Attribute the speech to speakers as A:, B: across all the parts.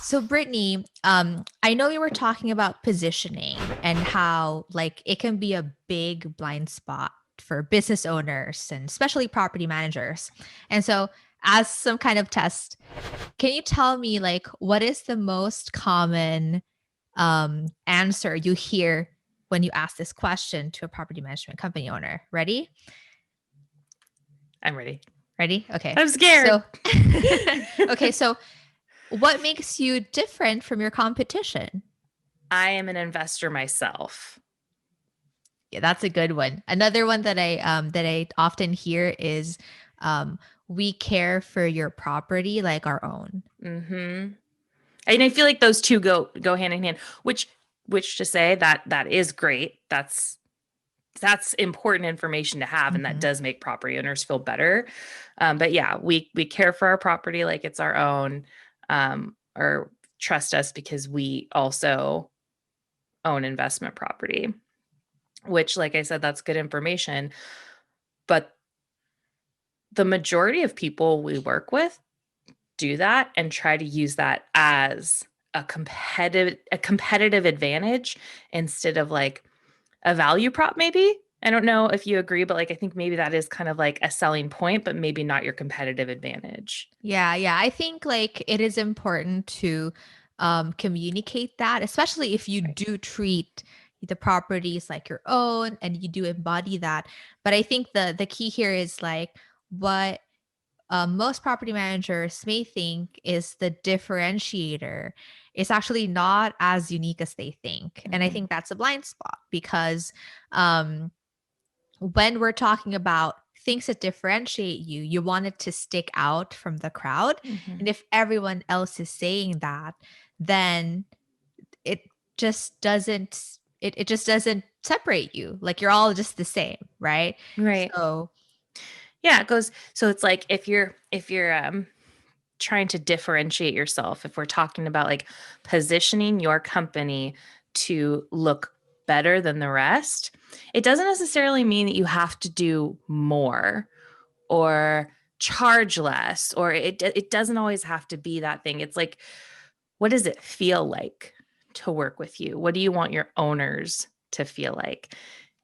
A: So Brittany, I know you were talking about positioning and how like it can be a big blind spot for business owners and especially property managers. And so as some kind of test, can you tell me like what is the most common answer you hear when you ask this question to a property management company owner? Ready?
B: I'm ready.
A: Ready? Okay.
B: I'm scared.
A: So okay, so what makes you different from your competition?
B: I am an investor myself.
A: Yeah, that's a good one. Another one that I often hear is we care for your property like our own.
B: Mm-hmm. And I feel like those two go hand in hand, which to say that is great. That's important information to have, and that
A: Mm-hmm.
B: does make property owners feel better. But yeah, we care for our property like it's our own, or trust us because we also own investment property, which, like I said, that's good information. But the majority of people we work with do that and try to use that as a competitive advantage instead of like a value prop, maybe. I don't know if you agree, but like I think maybe that is kind of like a selling point, but maybe not your competitive advantage.
A: Yeah. I think like it is important to communicate that, especially if you
B: Right.
A: do treat the properties like your own and you do embody that. But I think the key here is like what most property managers may think is the differentiator is actually not as unique as they think. And I
B: Mhm.
A: think that's a blind spot because um, when we're talking about things that differentiate you, you want it to stick out from the crowd. And
B: Mhm.
A: if everyone else is saying that, then it it just doesn't separate you. Like you're all just the same, right?
B: Right.
A: So
B: Yeah, it goes so it's like if you're trying to differentiate yourself, if we're talking about like positioning your company to look better than the rest, it doesn't necessarily mean that you have to do more or charge less, or it doesn't always have to be that thing. It's like, what does it feel like to work with you? What do you want your owners to feel like?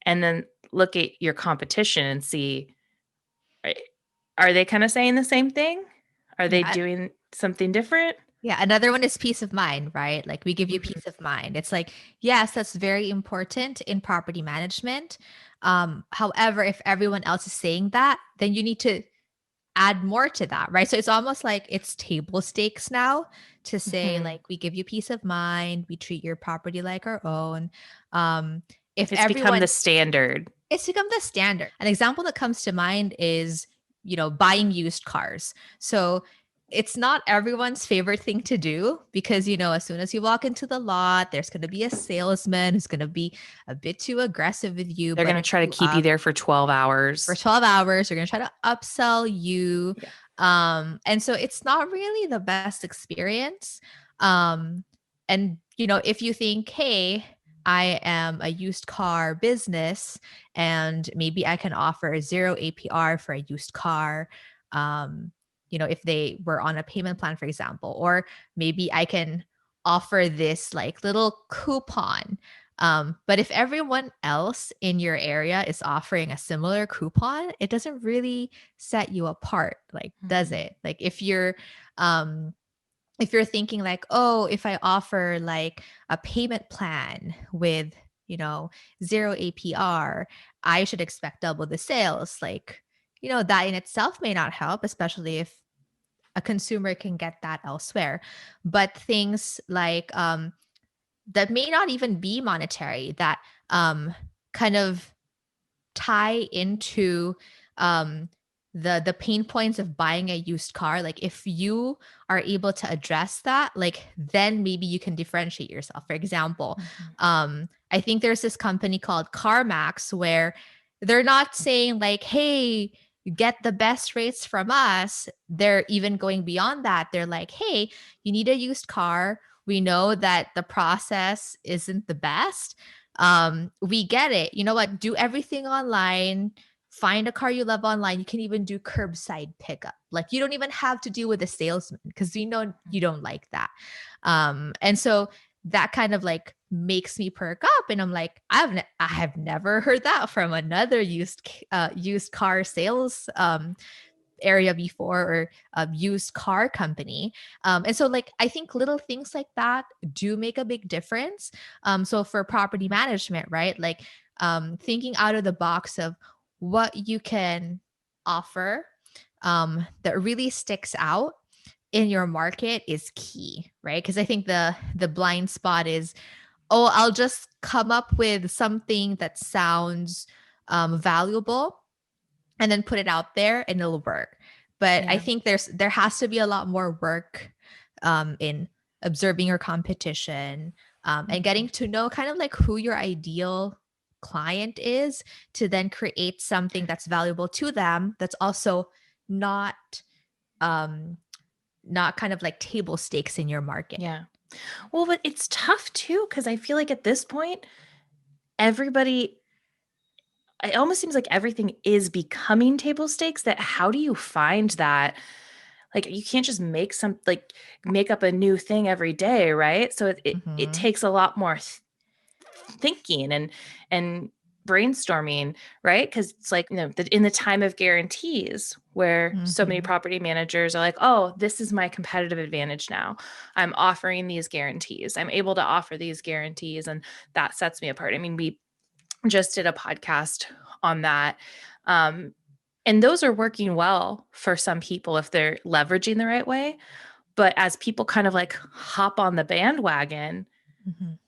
B: And then look at your competition and see, are are they kind of saying the same thing? Are they
A: yeah,
B: doing something different?
A: yeah, another one is peace of mind, right? Like we give you
B: Mhm.
A: peace of mind. It's like, yes, that's very important in property management. However, if everyone else is saying that, then you need to add more to that, right? So it's almost like it's table stakes now to say
B: Mhm.
A: like we give you peace of mind, we treat your property like our own. Um, if
B: It's become
A: everyone
B: the standard.
A: it's become the standard. An example that comes to mind is, buying used cars. So it's not everyone's favorite thing to do because, as soon as you walk into the lot, there's going to be a salesman who's going to be a bit too aggressive with you,
B: They're gonna
A: butting
B: try to
A: you
B: keep you
A: up
B: there for 12
A: for
B: hours.
A: 12 hours. They're going to try to upsell you.
B: Yeah.
A: And so it's not really the best experience. And, if you think, hey, I am a used car business and maybe I can offer 0 APR for a used car. If they were on a payment plan, for example, or maybe I can offer this like little coupon. But if everyone else in your area is offering a similar coupon, it doesn't really set you apart, like, does
B: Mhm.
A: it? Like um if you're thinking like, oh, if I offer like a payment plan with, you know, 0 APR, I should expect double the sales. Like, that in itself may not help, especially if a consumer can get that elsewhere. But things like that may not even be monetary that um kind of tie into um the pain points of buying a used car, like if you are able to address that, like then maybe you can differentiate yourself. For example,
B: Mhm.
A: I think there's this company called CarMax where they're not saying like, hey, you get the best rates from us. They're even going beyond that. They're like, hey, you need a used car, we know that the process isn't the best. We get it. You know what? Do everything online. Find a car you love online. You can even do curbside pickup. Like you don't even have to deal with a salesman because we know you don't like that. And so that kind of like makes me perk up, and I'm like, I have never heard that from another used car sales area before, or a used car company. And so like I think little things like that do make a big difference. So for property management, right? Like thinking out of the box of what you can offer that really sticks out in your market is key, right? Because I think the blind spot is, oh, I'll just come up with something that sounds valuable and then put it out there and it'll work. But I
B: Yeah.
A: think there has to be a lot more work in observing your competition, and
B: Mhm.
A: getting to know kind of like who your ideal client is, to then create something that's valuable to them, that's also not um not kind of like table stakes in your market.
B: Yeah. Well, but it's tough too, because I feel like at this point, everybody, it almost seems like everything is becoming table stakes. That how do you find that? Like, you can't just make up a new thing every day, right? So it
A: Mhm.
B: takes a lot more thinking and brainstorming, right? Because it's like, in the time of guarantees, where so many
A: Mhm.
B: property managers are like, oh, this is my competitive advantage now. I'm offering these guarantees. I'm able to offer these guarantees, and that sets me apart. I mean, we just did a podcast on that. Um, and those are working well for some people if they're leveraging the right way. But as people kind of like hop on the bandwagon,
A: Mhm.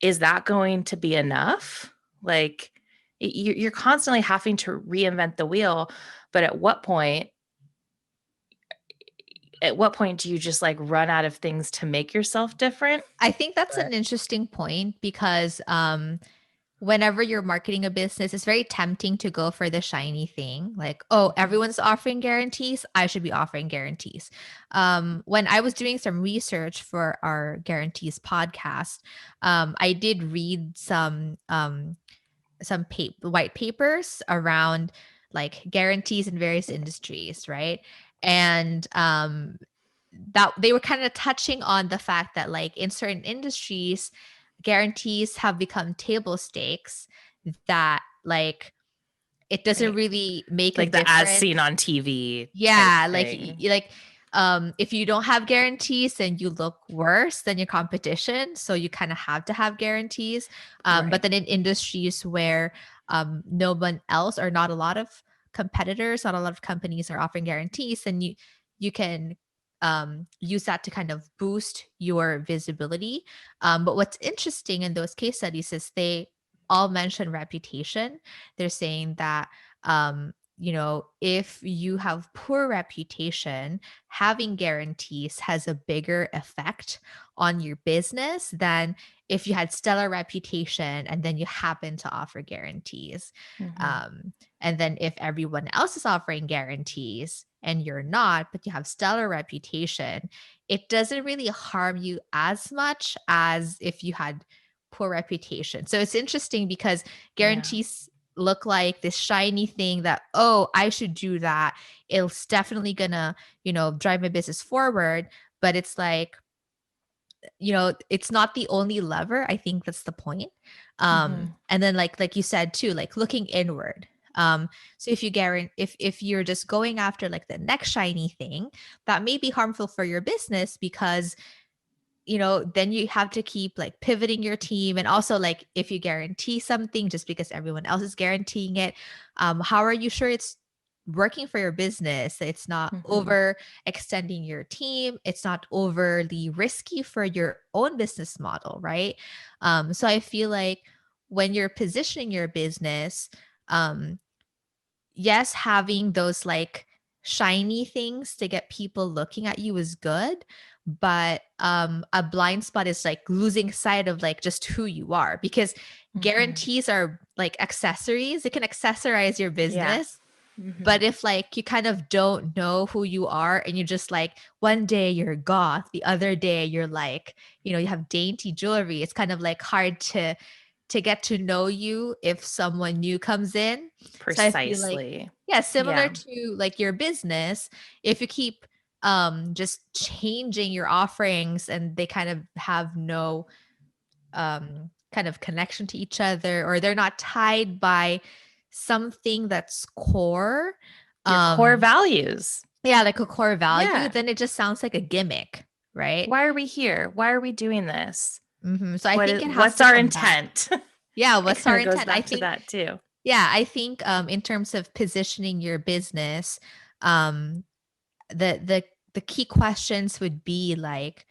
B: is that going to be enough? Like, you're constantly having to reinvent the wheel, but at what point do you just like run out of things to make yourself different?
A: I think that's
B: But
A: an interesting point, because whenever you're marketing a business, it's very tempting to go for the shiny thing. Like, oh,
B: Mhm,
A: everyone's offering guarantees, I should be offering guarantees. When I was doing some research for our guarantees podcast, I did read some white papers around like guarantees in various industries, right? And that they were kind of touching on the fact that like in certain industries, guarantees have become table stakes, that like it doesn't
B: right.
A: really make a
B: Like the as
A: difference.
B: seen on TV type
A: Yeah, like
B: thing.
A: like if you don't have guarantees, then you look worse than your competition, so you kind of have to have guarantees. But
B: Right.
A: then in industries where no one else, or not a lot of competitors, not a lot of companies are offering guarantees, then you can use that to kind of boost your visibility. But what's interesting in those case studies is they all mention reputation. They're saying that if you have poor reputation, having guarantees has a bigger effect on your business than if you had stellar reputation and then you happen to offer guarantees.
B: Mhm.
A: Um, and then if everyone else is offering guarantees and you're not, but you have stellar reputation, it doesn't really harm you as much as if you had poor reputation. So it's interesting because
B: Yeah.
A: guarantees look like this shiny thing that, oh, I should do that, it's definitely gonna drive my business forward. But it's like, it's not the only lever. I think that's the point.
B: Mhm.
A: And then like you said too, like looking inward. So if you guarantee, if you're just going after like the next shiny thing, that may be harmful for your business, because then you have to keep like pivoting your team. And also, like, if you guarantee something just because everyone else is guaranteeing it, how are you sure it's working for your business? It's not
B: Mhm.
A: over extending your team, it's not overly risky for your own business model, right? So I feel like when you're positioning your business, um, yes, having those like shiny things to get people looking at you is good, but a blind spot is like losing sight of like just who you are, because
B: Mhm.
A: guarantees are like accessories. It can accessorize your
B: Yeah.
A: business.
B: Mhm.
A: But if like you kind of don't know who you are, and you just like one day you're goth, the other day you're like, you have dainty jewelry, it's kind of like hard to get to know you if someone new comes in. So I feel like,
B: Precisely.
A: yeah, similar
B: Yeah.
A: to like your business, if you keep just changing your offerings and they kind of have no kind of connection to each other, or they're not tied by something that's core.
B: Your core
A: Um,
B: values.
A: yeah, like a core value,
B: Yeah.
A: then it just sounds like a gimmick, right?
B: Why are we here? Why are we doing this?
A: So I think it has
B: What's
A: to
B: our
A: come back.
B: intent?
A: Yeah,
B: It
A: what's
B: kind
A: our
B: of goes
A: intent? I
B: back to
A: think,
B: that too.
A: yeah, I think in terms of positioning your business, um, the key questions would be like,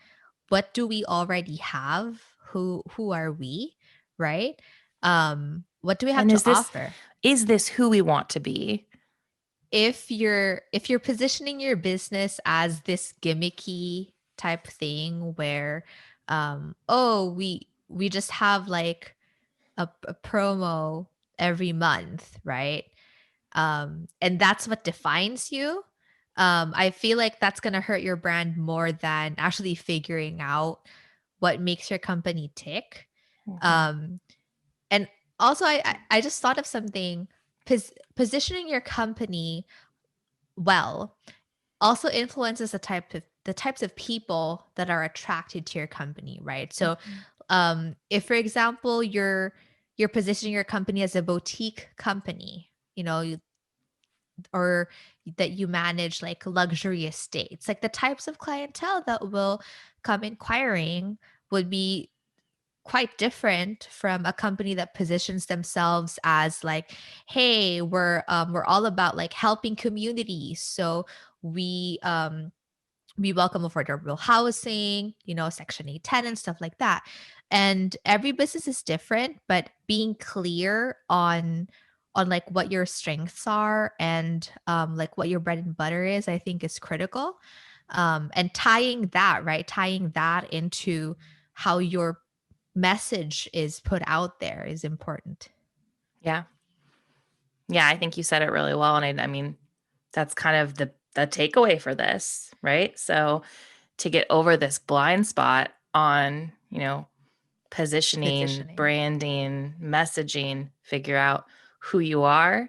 A: what do we already have? Who are we? Right? What do we have
B: And
A: to offer?
B: is this who we want to be?
A: If you're positioning your business as this gimmicky type thing where oh, we just have like a promo every month, right? And that's what defines you. I feel like that's going to hurt your brand more than actually figuring out what makes your company tick.
B: Mhm.
A: um and also I just thought of something. Positioning your company well also influences the types of people that are attracted to your company, right? So
B: Mhm.
A: if for example you're positioning your company as a boutique company, or that you manage like luxury estates, like the types of clientele that will come inquiring would be quite different from a company that positions themselves as like, hey, we're all about like helping communities, so we welcome affordable housing, Section 8 tenants, stuff like that. And every business is different, but being clear on like what your strengths are and like what your bread and butter is, I think is critical. And tying that into how your message is put out there is important.
B: Yeah. Yeah, I think you said it really well. And I mean, that's kind of the takeaway for this, right? So to get over this blind spot on, positioning,
A: Positioning.
B: branding, messaging, figure out who you are,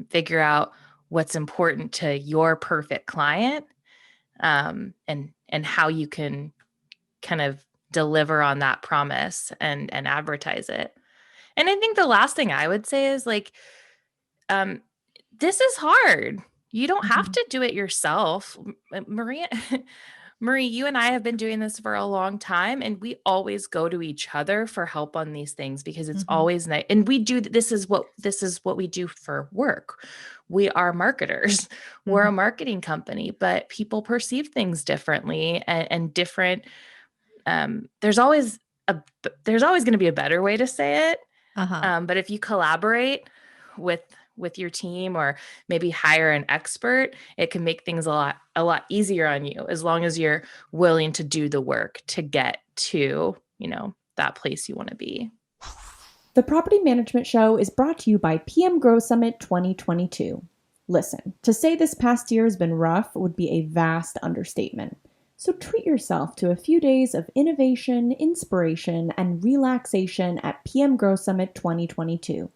B: figure out what's important to your perfect client, and how you can kind of deliver on that promise and advertise it. And I think the last thing I would say is like, um, this is hard. You don't have
A: Mhm.
B: to do it yourself. Maria, Marie, you and I have been doing this for a long time, and we always go to each other for help on these things because it's
A: Mhm.
B: always nice. And we do this is what we do for work. We are marketers. We're a
A: Mhm.
B: marketing company, but people perceive things differently and different. There's always going to be a better way to say it.
A: Uh-huh.
B: But if you collaborate with your team or maybe hire an expert, it can make things a lot easier on you as long as you're willing to do the work to get to, that place you want to be.
C: The Property Management Show is brought to you by PM Grow Summit 2022. Listen, to say this past year has been rough would be a vast understatement. So treat yourself to a few days of innovation, inspiration, and relaxation at PM Grow Summit 2022.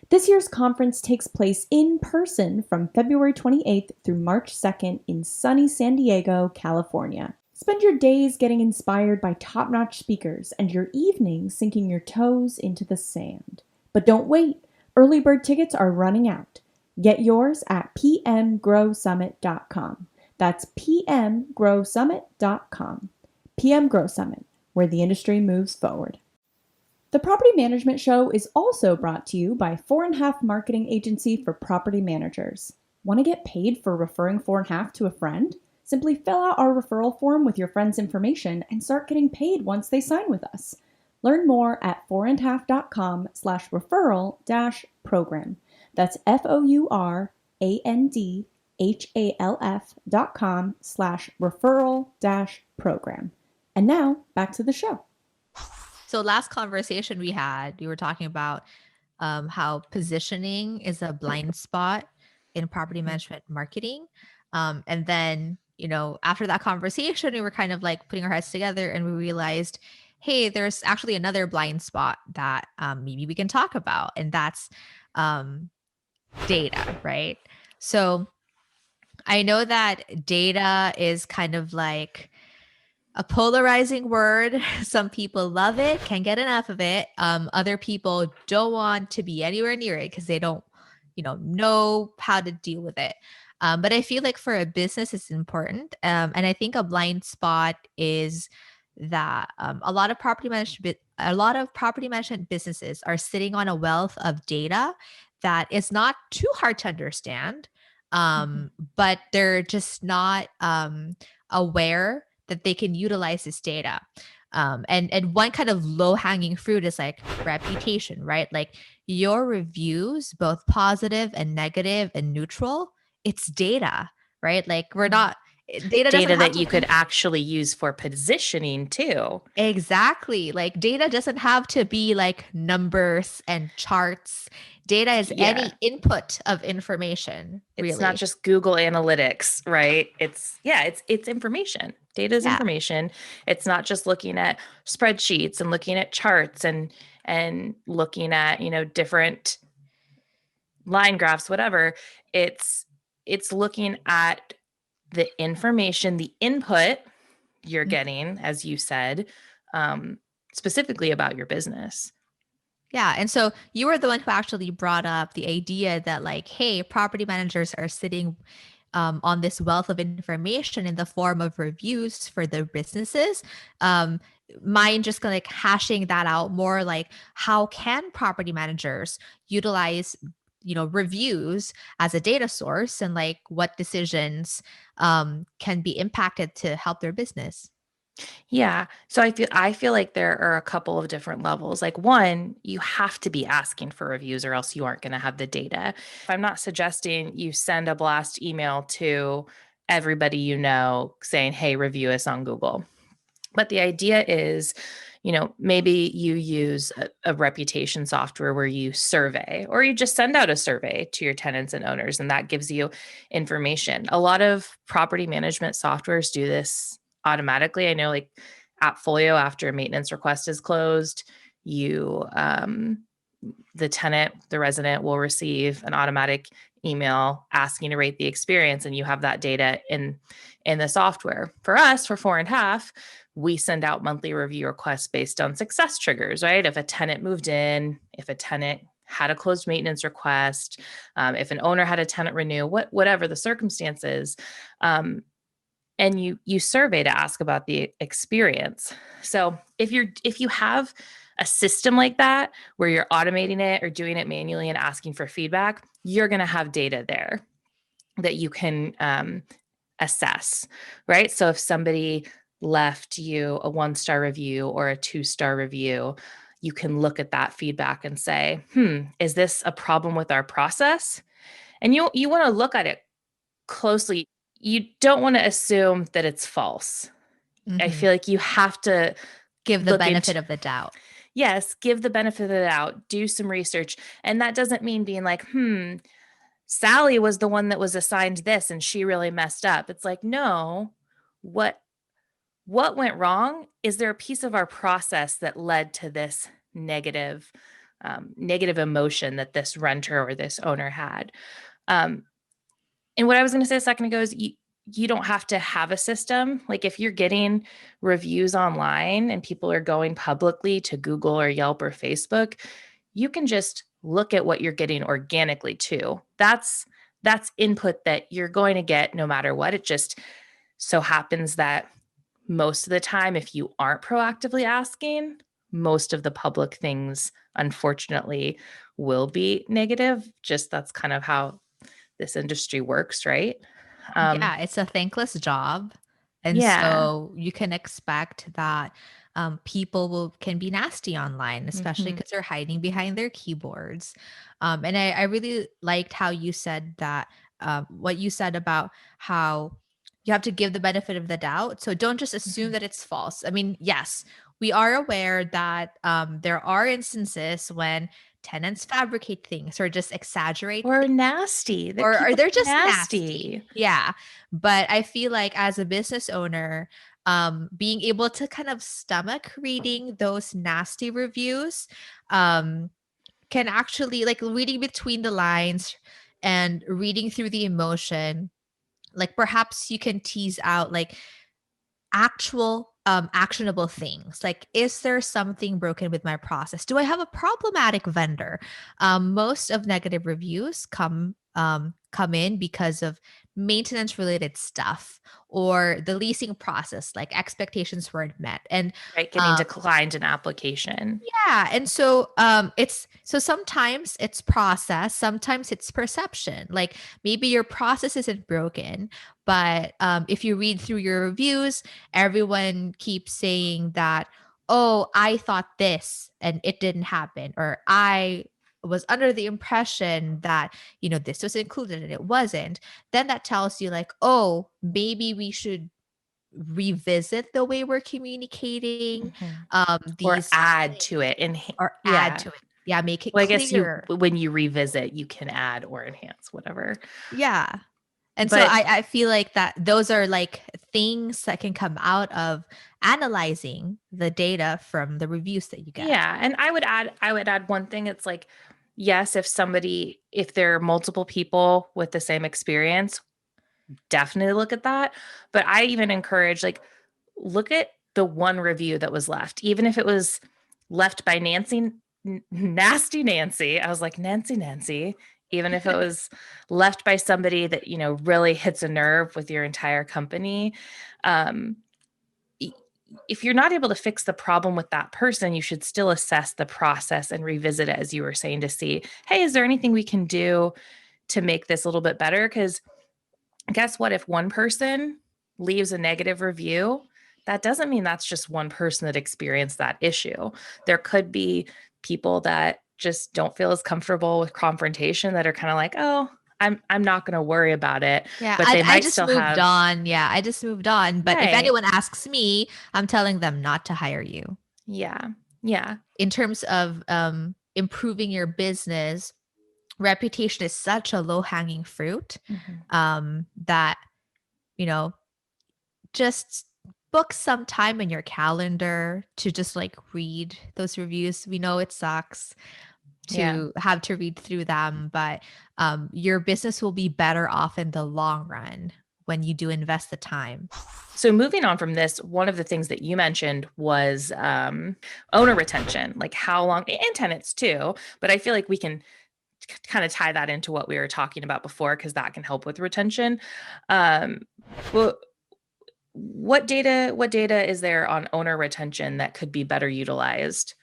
C: This year's conference takes place in person from February 28th through March 2nd in sunny San Diego, California. Spend your days getting inspired by top-notch speakers and your evenings sinking your toes into the sand. But don't wait. Early bird tickets are running out. Get yours at pmgrowsummit.com. That's pmgrowsummit.com. PM Grow Summit, where the industry moves forward. The Property Management Show is also brought to you by Fourandhalf Marketing Agency for Property Managers. Want to get paid for referring Fourandhalf to a friend? Simply fill out our referral form with your friend's information and start getting paid once they sign with us. Learn more at fourandhalf.com/referral-program. That's fourandhalf.com/referral-program. And now back to the show.
A: So last conversation we had, you were talking about how positioning is a blind spot in property
B: Mhm.
A: management marketing. And then, after that conversation, we were kind of like putting our heads together and we realized, hey, there's actually another blind spot that maybe we can talk about, and that's um, data, right? So I know that data is kind of like a polarizing word. Some people love it, can't get enough of it. Other people don't want to be anywhere near it because they don't, know how to deal with it. But I feel like for a business, it's important. And I think a blind spot is that a lot of property management businesses are sitting on a wealth of data that is not too hard to understand,
B: Mhm.
A: but they're just not aware that they can utilize this data. And one kind of low hanging fruit is like reputation, right? Like your reviews, both positive and negative and neutral, it's data, right? Like we're
B: Yeah.
A: not, data doesn't
B: Data
A: have
B: that
A: to
B: you could
A: be
B: actually use for positioning too.
A: exactly like data doesn't have to be like numbers and charts. Data is
B: Yeah.
A: any input of information,
B: It's not
A: really.
B: just Google Analytics, right? It's information. Data is
A: Yeah.
B: information. It's not just looking at spreadsheets and looking at charts and looking at, different line graphs, whatever. It's looking at the information, the input you're getting, as you said, um, specifically about your business.
A: Yeah. And so you were the one who actually brought up the idea that, like, hey, property managers are sitting on this wealth of information in the form of reviews for their businesses. Um, Mine just kind of like hashing that out more, like, how can property managers utilize reviews as a data source, and like what decisions can be impacted to help their business.
B: Yeah. So I feel like there are a couple of different levels. Like one, you have to be asking for reviews or else you aren't going to have the data. I'm not suggesting you send a blast email to everybody you know saying, "Hey, review us on Google." But the idea is, maybe you use a reputation software where you survey or you just send out a survey to your tenants and owners, and that gives you information. A lot of property management softwares do this automatically. I know, like AppFolio, after a maintenance request is closed, the resident will receive an automatic email asking to rate the experience, and you have that data in the software. For us, for Fourandhalf, we send out monthly review requests based on success triggers, right? If a tenant moved in, if a tenant had a closed maintenance request, if an owner had a tenant renew, whatever the circumstances, and you survey to ask about the experience. So if you have a system like that where you're automating it or doing it manually and asking for feedback, you're going to have data there that you can assess, right? So if somebody left you a 1-star review or a 2-star review, you can look at that feedback and say, is this a problem with our process? And you want to look at it closely. You don't want to assume that it's false. I
A: Mhm.
B: feel like you have to
A: Give the
B: look
A: benefit
B: into,
A: of the doubt.
B: yes, give the benefit of the doubt, do some research. And that doesn't mean being like, Sally was the one that was assigned this and she really messed up. It's like, no, what what went wrong? Is there a piece of our process that led to this negative emotion that this renter or this owner had? Um, and what I was going to say a second ago is you don't have to have a system. Like if you're getting reviews online and people are going publicly to Google or Yelp or Facebook, you can just look at what you're getting organically too. That's input that you're going to get no matter what. It just so happens that most of the time, if you aren't proactively asking, most of the public things, unfortunately, will be negative. Just that's kind of how this industry works, right? Um,
A: Yeah, it's a thankless job. And
B: yeah.
A: so you can expect that people can be nasty online, especially
B: Mhm.
A: because they're hiding behind their keyboards. And I really liked how you said that, what you said about how you have to give the benefit of the doubt. So don't just assume
B: Mhm.
A: that it's false. I mean, yes, we are aware that there are instances when tenants fabricate things or just exaggerate,
B: Or nasty, that
A: or
B: people
A: they're
B: are
A: just nasty.
B: nasty.
A: Yeah. But I feel like as a business owner, being able to kind of stomach reading those nasty reviews, um, can actually, like, reading between the lines and reading through the emotion, like perhaps you can tease out like actual actionable things. Like, is there something broken with my process? Do I have a problematic vendor? Most of negative reviews come in because of maintenance related stuff or the leasing process, like expectations weren't met. And
B: Right, getting declined an application.
A: yeah, and so it's so sometimes it's process, sometimes it's perception. Like maybe your process isn't broken, but if you read through your reviews, everyone keeps saying that, oh, I thought this and it didn't happen, or I was under the impression that this was included and it wasn't. Then that tells you like, oh, maybe we should revisit the way we're communicating
B: Mhm. Or
A: these
B: add to it. And
A: or add
B: yeah.
A: to it. Yeah, make it
B: Well, I guess
A: clear.
B: when you revisit, you can add or enhance whatever.
A: Yeah. And so
B: But
A: I feel like that those are like things that can come out of analyzing the data from the reviews that you get.
B: yeah, and I would add one thing. It's like, yes, if there are multiple people with the same experience, definitely look at that. But I even encourage, like, look at the one review that was left, even if it was left by Nasty Nancy. I was like, Nancy, even if it was left by somebody that, really hits a nerve with your entire company. Um, if you're not able to fix the problem with that person, you should still assess the process and revisit it, as you were saying, to see, hey, is there anything we can do to make this a little bit better? Because guess what? If one person leaves a negative review, that doesn't mean that's just one person that experienced that issue. There could be people that just don't feel as comfortable with confrontation, that are kind of like, oh, I'm not going to worry about it,
A: Yeah,
B: but they
A: I
B: might
A: just
B: still
A: moved
B: have,
A: on. Yeah, I just moved on. But if
B: right.
A: anyone asks me, I'm telling them not to hire you.
B: Yeah. Yeah.
A: In terms of improving your business, reputation is such a low hanging fruit
B: Mhm.
A: that, you know, just book some time in your calendar to just like read those reviews. We know it sucks
B: Yeah.
A: to have to read through them, but your business will be better off in the long run when you do invest the time.
B: So moving on from this, one of the things that you mentioned was owner retention, like how long, and tenants too. But I feel like we can kind of tie that into what we were talking about before, because that can help with retention. Um, well, what data is there on owner retention that could be better utilized?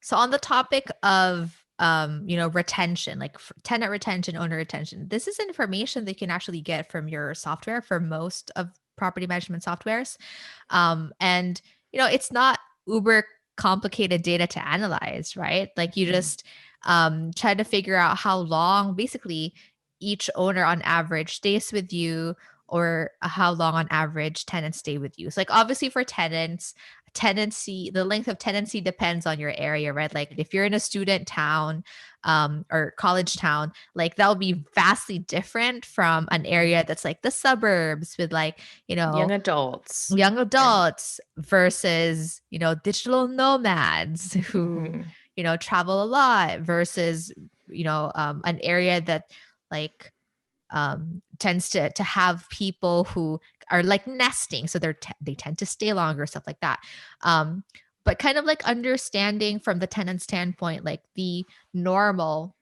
A: So on the topic of retention, like tenant retention, owner retention, this is information that you can actually get from your software for most of property management softwares. And it's not uber complicated data to analyze, right? Like you
B: Mhm.
A: just try to figure out how long basically each owner on average stays with you, or how long on average tenants stay with you. So like obviously for tenants, tenancy the length of tenancy depends on your area, right? Like if you're in a student town or college town, like that'll be vastly different from an area that's like the suburbs with like
B: Young adults.
A: young
B: Or-
A: adults versus digital nomads who
B: Mhm.
A: travel a lot versus an area that like tends to have people who are like nesting, so they tend to stay longer, stuff like that. um but kind of like understanding from the tenant standpoint, like the normal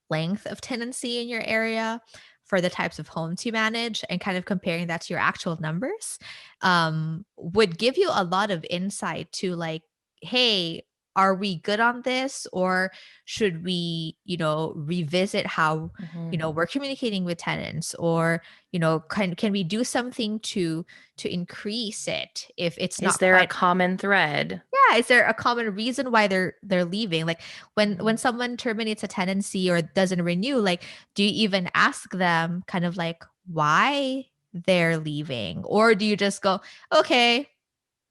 A: length of tenancy in your area for the types of homes you manage, and kind of comparing that to your actual numbers would give you a lot of insight to like, hey, are we good on this, or should we revisit how
B: Mhm.
A: we're communicating with tenants, or can we do something to increase it if it's
B: Is
A: not
B: there a
A: quite.
B: common thread?
A: Yeah, is there a common reason why they're leaving? Like when
B: Mhm.
A: someone terminates a tenancy or doesn't renew, like do you even ask them kind of like why they're leaving, or do you just go, okay,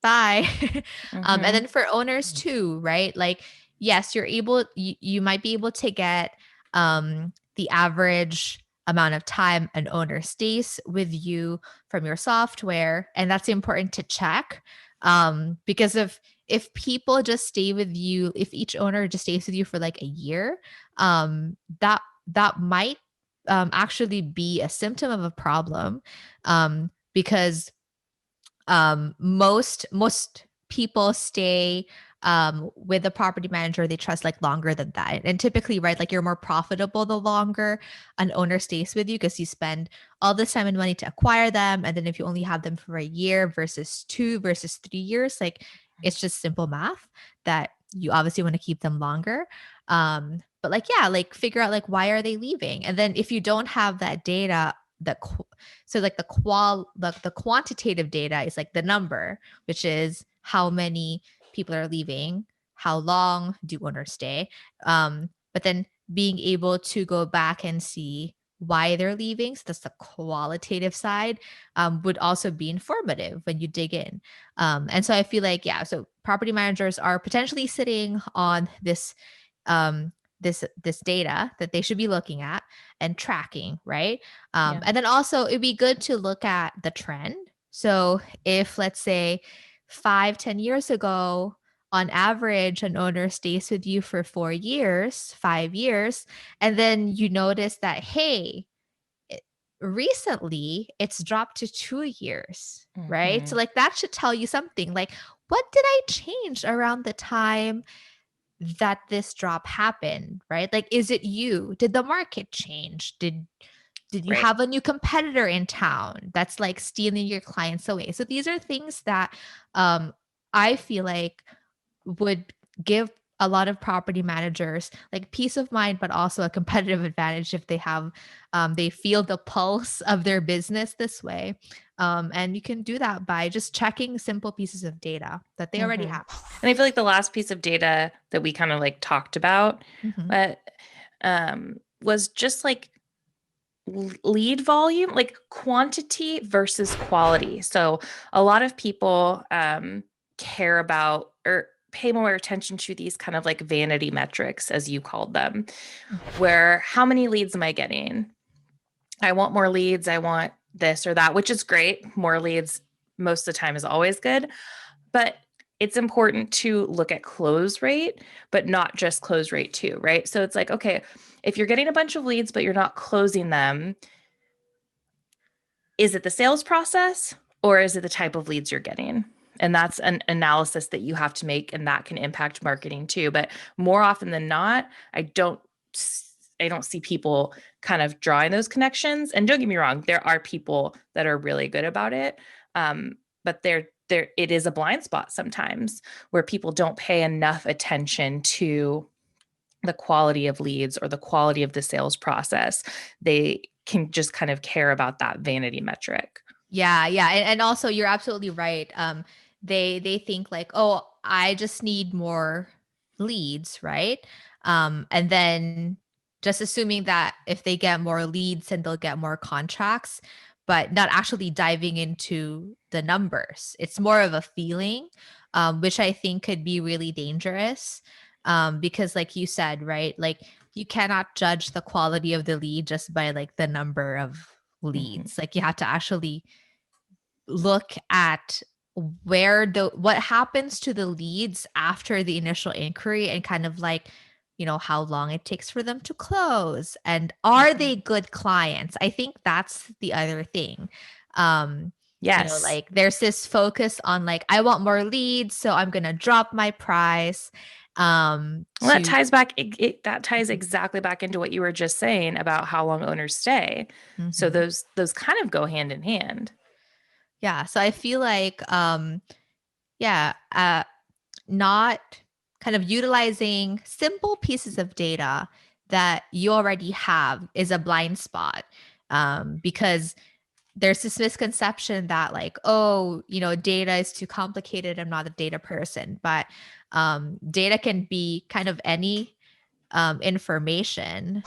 A: bye? And
B: Mhm.
A: then for owners too, right? Like yes, you might be able to get the average amount of time an owner stays with you from your software, and that's important to check, because if people just stay with you, if each owner just stays with you for like a year, that might actually be a symptom of a problem, because most people stay with the property manager they trust like longer than that. And typically, right, like you're more profitable the longer an owner stays with you because you spend all this time and money to acquire them. And then if you only have them for a year versus 2 versus 3 years, like it's just simple math that you obviously want to keep them longer. But like, yeah, like figure out like why are they leaving? And then if you don't have that data, that so like the quantitative data is like the number, which is how many people are leaving, how long do owners stay, but then being able to go back and see why they're leaving, so that's the qualitative side, would also be informative when you dig in. And so I feel like, yeah, so property managers are potentially sitting on um this data that they should be looking at and tracking, right?
B: Yeah.
A: And then also it'd be good to look at the trend. So if, let's say, 5-10 years ago, on average an owner stays with you for 4 years, 5 years, and then you notice that, hey, it, recently it's dropped to 2 years, right? So
B: Mhm.
A: like that should tell you something, like what did I change around the time that this drop happened, right? Like, is it you? Did the market change? Did you
B: Right.
A: have a new competitor in town that's like stealing your clients away? So these are things that I feel like would give a lot of property managers like peace of mind, but also a competitive advantage if they have they feel the pulse of their business this way. And you can do that by just checking simple pieces of data that they already
B: Mhm.
A: have.
B: And I feel like the last piece of data that we kind of like talked about,
A: Mhm.
B: but was just like lead volume, like quantity versus quality. So a lot of people care about or pay more attention to these kind of like vanity metrics, as you called them, where how many leads am I getting? I want more leads. I want this or that, which is great. More leads most of the time is always good. But it's important to look at close rate, but not just close rate too, right? So it's like, okay, if you're getting a bunch of leads, but you're not closing them, is it the sales process or is it the type of leads you're getting? And that's an analysis that you have to make, and that can impact marketing too. But more often than not, I don't see people kind of drawing those connections. And don't get me wrong, there are people that are really good about it, but there it is a blind spot sometimes where people don't pay enough attention to the quality of leads or the quality of the sales process. They can just kind of care about that vanity metric.
A: Yeah, yeah, and also you're absolutely right. They think like, oh, I just need more leads, right? And then just assuming that if they get more leads, then they'll get more contracts, but not actually diving into the numbers. It's more of a feeling, which I think could be really dangerous. Because, like you said, right, like you cannot judge the quality of the lead just by like the number of
B: Mhm.
A: leads. Like you have to actually look at what happens to the leads after the initial inquiry, and kind of like, how long it takes for them to close, and are they
B: Mhm.
A: good clients. I think that's the other thing. um
B: Yes.
A: like there's this focus on like, I want more leads, so I'm gonna drop my price
B: Well, that
A: to
B: ties back, that ties exactly back into what you were just saying about how long owners stay. So
A: Mhm.
B: those kind of go hand in hand.
A: Yeah, so I feel like yeah, not kind of utilizing simple pieces of data that you already have is a blind spot, because there's this misconception that like, oh, data is too complicated, I'm not a data person. But data can be kind of any information